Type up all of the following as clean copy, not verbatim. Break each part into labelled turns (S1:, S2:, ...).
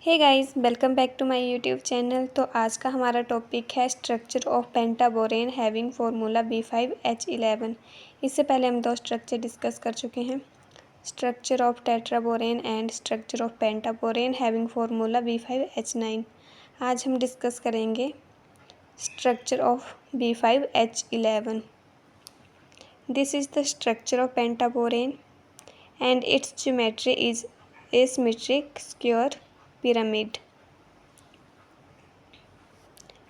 S1: Hey guys, welcome back to my YouTube channel. तो आज का हमारा टॉपिक है structure of pentaborane having formula B5H11। इससे पहले हम दो स्ट्रक्चर डिस्कस कर चुके हैं, structure of tetraborane and structure of pentaborane having formula B5H9। आज हम डिस्कस करेंगे structure of B5H11। This is the structure of pentaborane and its geometry is asymmetric square pyramid.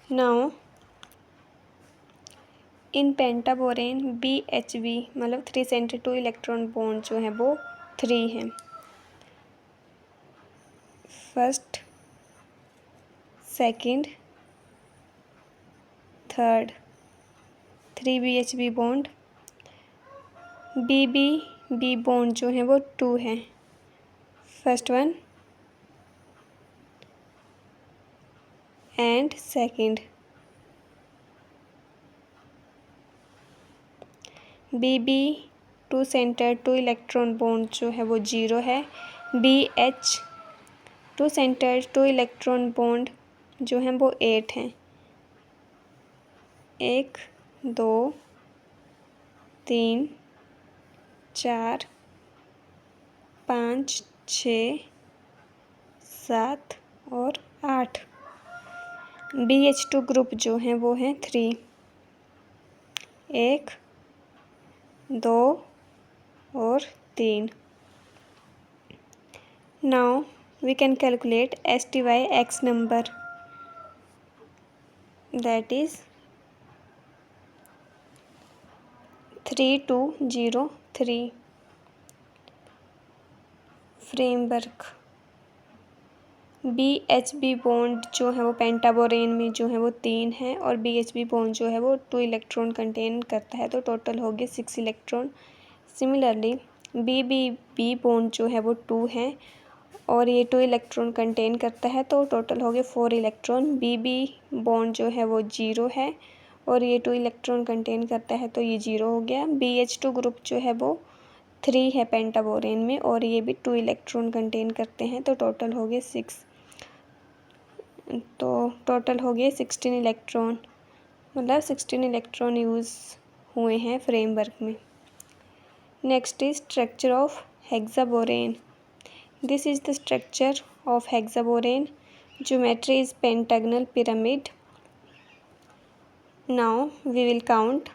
S1: Now in pentaborane BHB मतलब 3 centre 2 electron bond जो है वो 3 हैं। First, second, third 3 BHB bond. BB bond जो है वो 2 है। First one and second. BB 2 centre 2 electron bond जो है वो 0 है। BH 2 सेंटर 2 इलेक्ट्रॉन बॉन्ड जो है वो 8 हैं। 1 2 3 4 5 6 7 और 8। BH2 ग्रुप जो है वो है 3। 1 2 और 3। Now we can calculate STY-X number, that is 3203। Framework BHB bond जो है वो पेंटाबोरेन में जो है वो 3 है और BHB बॉन्ड जो है वो 2 इलेक्ट्रॉन कंटेन करता है, तो टोटल हो गए 6 इलेक्ट्रॉन। सिमिलरली BB बॉन्ड जो है वो 2 है और ये 2 इलेक्ट्रॉन कंटेन करता है, तो टोटल हो गए 4 इलेक्ट्रॉन। BB बॉन्ड जो है वो 0 है और ये 2 इलेक्ट्रॉन कंटेन करता है, तो ये 0 हो गया। BH2 ग्रुप जो है वो 3 है पेंटाबोरेन में और ये भी 2 इलेक्ट्रॉन कंटेन करते हैं, तो टोटल हो गए 6। तो टोटल हो गए 16 इलेक्ट्रॉन, मतलब 16 इलेक्ट्रॉन यूज़ हुए हैं फ्रेमवर्क में। Next is structure of hexaborane. This is the structure of hexaborane. Geometry is pentagonal pyramid. Now we will count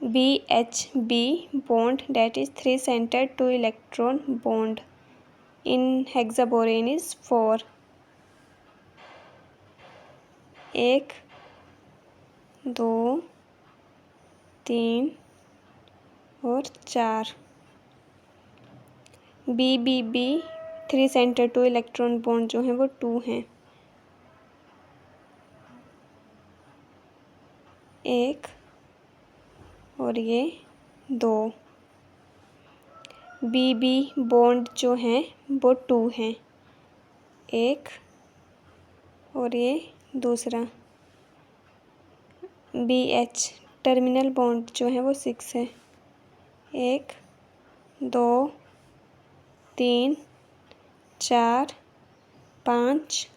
S1: BHB bond, that is 3 centered 2 electron bond in hexaborane is 4। 1 2 3 और 4। BBB 3 centre 2 electron bond जो हैं वो 2 हैं। 1 और ये 2। BB bond जो हैं वो 2 हैं। 1 और ये दूसरा। BH टर्मिनल बॉन्ड जो है वो 6 है। 1 2 3 4 5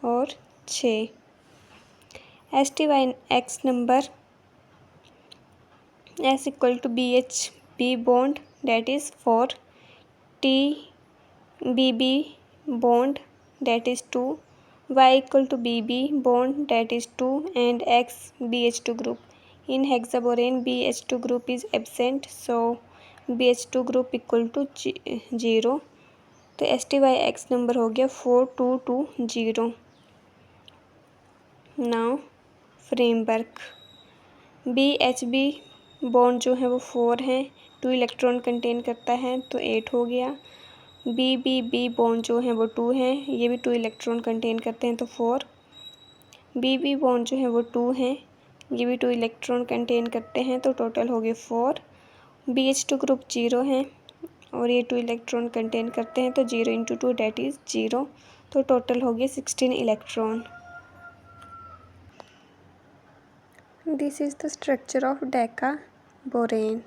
S1: और 6। STY-X number S equal to BHB bond, that is 4। TBB bond, that is 2। Y equal to BB bond, that is 2 and X BH2 group. In hexaborane BH2 group is absent, so BH2 group equal to 0। तो STY-X number हो गया 4220। Now framework BHB bond जो है वो 4 है, 2 electron contain करता है, तो 8 हो गया। BBB बॉन्ड जो है वो 2 है, ये भी 2 इलेक्ट्रॉन कंटेन करते हैं, तो 4। BB बॉन्ड जो है वो 2 है, ये भी 2 इलेक्ट्रॉन कंटेन करते हैं, तो टोटल हो गए 4। BH2 ग्रुप 0 है और ये 2 इलेक्ट्रॉन कंटेन करते हैं, तो 0 × 2 डेट इज़ 0, तो टोटल हो गए 16 electron. This is the structure of decaborane.